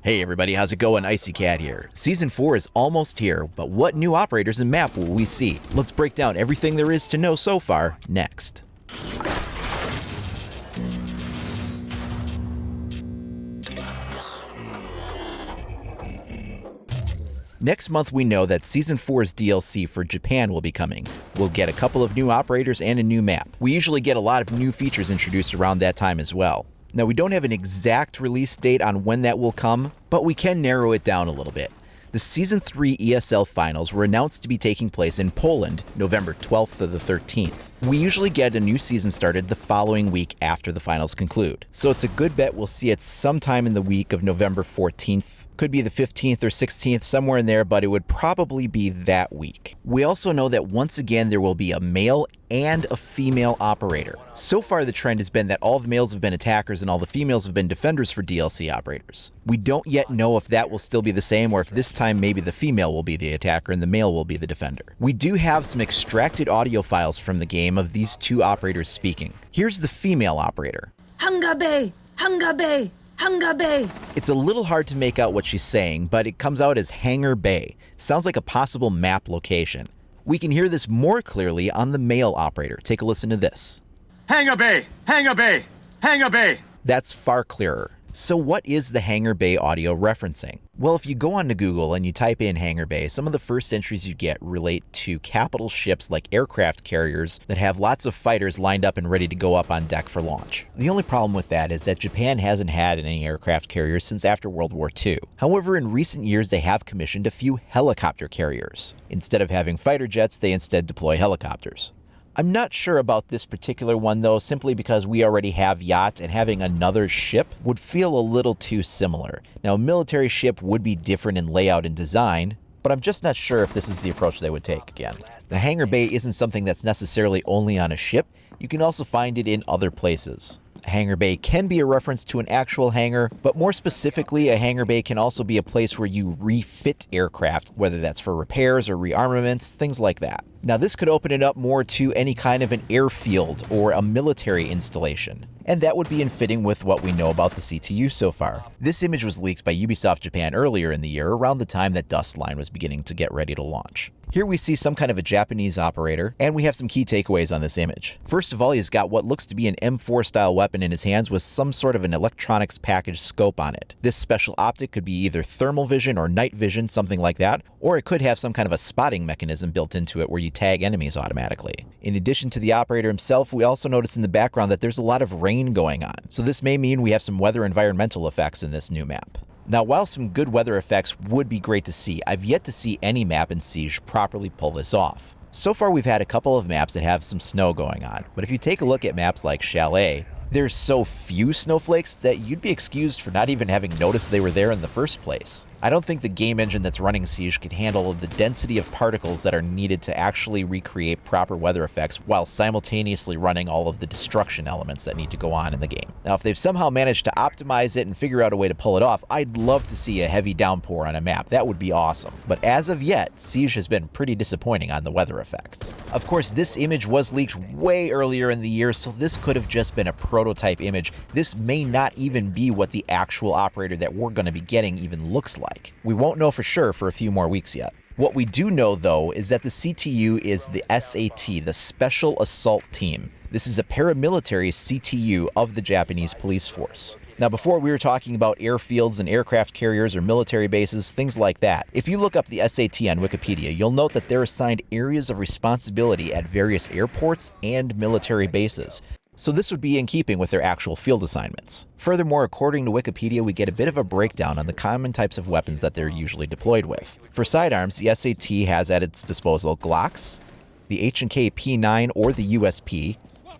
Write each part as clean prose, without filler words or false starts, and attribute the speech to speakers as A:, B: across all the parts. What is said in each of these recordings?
A: Hey everybody, how's it going? Icy Cat here. Season 4 is almost here, but what new operators and map will we see? Let's break down everything there is to know so far next. Next month we know that Season 4's DLC for Japan will be coming. We'll get a couple of new operators and a new map. We usually get a lot of new features introduced around that time as well. Now we don't have an exact release date on when that will come, but we can narrow it down a little bit. The Season 3 Esl Finals were announced to be taking place in Poland, November 12th to the 13th. We usually get a new season started the following week after the finals conclude, so it's a good bet we'll see it sometime in the week of November 14th. Could be the 15th or 16th, somewhere in there, but it would probably be that week. We also know that once again there will be a male and a female operator. So far the trend has been that all the males have been attackers and all the females have been defenders for DLC operators. We don't yet know if that will still be the same or if this time maybe the female will be the attacker and the male will be the defender. We do have some extracted audio files from the game of these two operators speaking. Here's the female operator.
B: Hangar Bay! Hangar Bay! Hangar Bay!
A: It's a little hard to make out what she's saying, but it comes out as Hangar Bay. Sounds like a possible map location. We can hear this more clearly on the male operator. Take a listen to this.
C: Hangar Bay! Hangar Bay! Hangar Bay!
A: That's far clearer. So what is the Hangar Bay audio referencing? Well, if you go onto Google and you type in Hangar Bay, some of the first entries you get relate to capital ships like aircraft carriers that have lots of fighters lined up and ready to go up on deck for launch. The only problem with that is that Japan hasn't had any aircraft carriers since after World War II. However, in recent years they have commissioned a few helicopter carriers. Instead of having fighter jets, they instead deploy helicopters. I'm not sure about this particular one though, simply because we already have yacht and having another ship would feel a little too similar. Now, a military ship would be different in layout and design, but I'm just not sure if this is the approach they would take again. The Hangar Bay isn't something that's necessarily only on a ship. You can also find it in other places. A hangar bay can be a reference to an actual hangar, but more specifically, a hangar bay can also be a place where you refit aircraft, whether that's for repairs or rearmaments, things like that. Now, this could open it up more to any kind of an airfield or a military installation, and that would be in fitting with what we know about the CTU so far. This image was leaked by Ubisoft Japan earlier in the year, around the time that Dustline was beginning to get ready to launch. Here we see some kind of a Japanese operator, and we have some key takeaways on this image. First of all, he's got what looks to be an M4 style weapon in his hands with some sort of an electronics package scope on it. This special optic could be either thermal vision or night vision, something like that, or it could have some kind of a spotting mechanism built into it where you tag enemies automatically. In addition to the operator himself, we also notice in the background that there's a lot of rain going on, so this may mean we have some weather environmental effects in this new map. Now, while some good weather effects would be great to see, I've yet to see any map in Siege properly pull this off. So far we've had a couple of maps that have some snow going on, but if you take a look at maps like Chalet, there's so few snowflakes that you'd be excused for not even having noticed they were there in the first place. I don't think the game engine that's running Siege can handle the density of particles that are needed to actually recreate proper weather effects while simultaneously running all of the destruction elements that need to go on in the game. Now, if they've somehow managed to optimize it and figure out a way to pull it off, I'd love to see a heavy downpour on a map. That would be awesome. But as of yet, Siege has been pretty disappointing on the weather effects. Of course, this image was leaked way earlier in the year, so this could have just been a prototype image. This may not even be what the actual operator that we're going to be getting even looks like. We won't know for sure for a few more weeks yet. What we do know, though, is that the CTU is the SAT, the Special Assault Team. This is a paramilitary CTU of the Japanese police force. Now, before we were talking about airfields and aircraft carriers or military bases, things like that. If you look up the SAT on Wikipedia, you'll note that they're assigned areas of responsibility at various airports and military bases. So this would be in keeping with their actual field assignments. Furthermore, according to Wikipedia, we get a bit of a breakdown on the common types of weapons that they're usually deployed with. For sidearms, the SAT has at its disposal Glocks, the H&K P9 or the USP,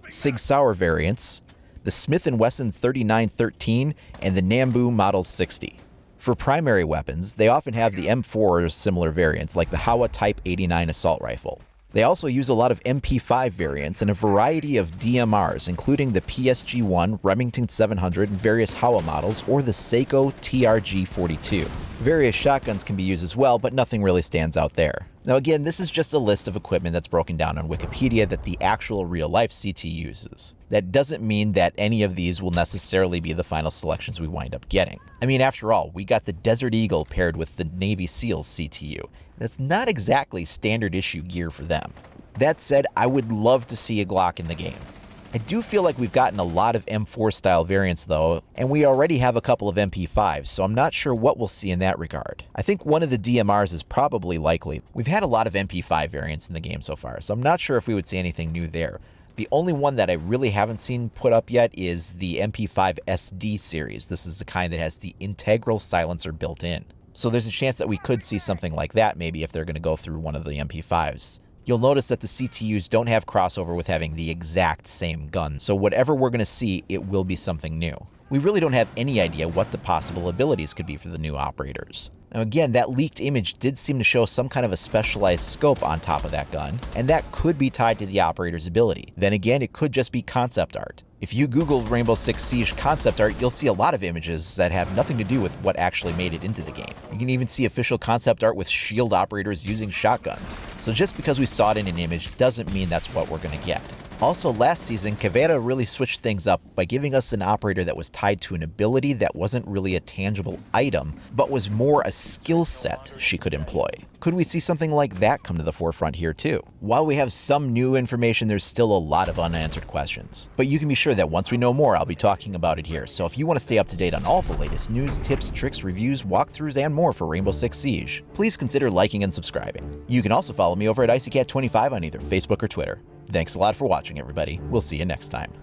A: Sig Sauer variants, the Smith & Wesson 3913, and the Nambu Model 60. For primary weapons, they often have the M4 or similar variants like the Howa Type 89 assault rifle. They also use a lot of MP5 variants and a variety of DMRs, including the PSG-1, Remington 700, and various Howa models, or the Seiko TRG-42. Various shotguns can be used as well, but nothing really stands out there. Now again, this is just a list of equipment that's broken down on Wikipedia that the actual real-life CT uses. That doesn't mean that any of these will necessarily be the final selections we wind up getting. I mean, after all, we got the Desert Eagle paired with the Navy SEALs CTU. That's not exactly standard issue gear for them. That said, I would love to see a Glock in the game. I do feel like we've gotten a lot of M4 style variants though, and we already have a couple of MP5s, so I'm not sure what we'll see in that regard. I think one of the DMRs is probably likely. We've had a lot of MP5 variants in the game so far, so I'm not sure if we would see anything new there. The only one that I really haven't seen put up yet is the MP5 SD series. This is the kind that has the integral silencer built in. So there's a chance that we could see something like that maybe if they're going to go through one of the MP5s. You'll notice that the CTUs don't have crossover with having the exact same gun, so whatever we're going to see, it will be something new. We really don't have any idea what the possible abilities could be for the new operators. Now again, that leaked image did seem to show some kind of a specialized scope on top of that gun, and that could be tied to the operator's ability. Then again, it could just be concept art. If you Google Rainbow Six Siege concept art, you'll see a lot of images that have nothing to do with what actually made it into the game. You can even see official concept art with shield operators using shotguns. So just because we saw it in an image doesn't mean that's what we're going to get. Also, last season, Cavera really switched things up by giving us an operator that was tied to an ability that wasn't really a tangible item, but was more a skill set she could employ. Could we see something like that come to the forefront here too? While we have some new information, there's still a lot of unanswered questions. But you can be sure that once we know more, I'll be talking about it here. So if you want to stay up to date on all the latest news, tips, tricks, reviews, walkthroughs, and more for Rainbow Six Siege, please consider liking and subscribing. You can also follow me over at IcyCat25 on either Facebook or Twitter. Thanks a lot for watching, everybody. We'll see you next time.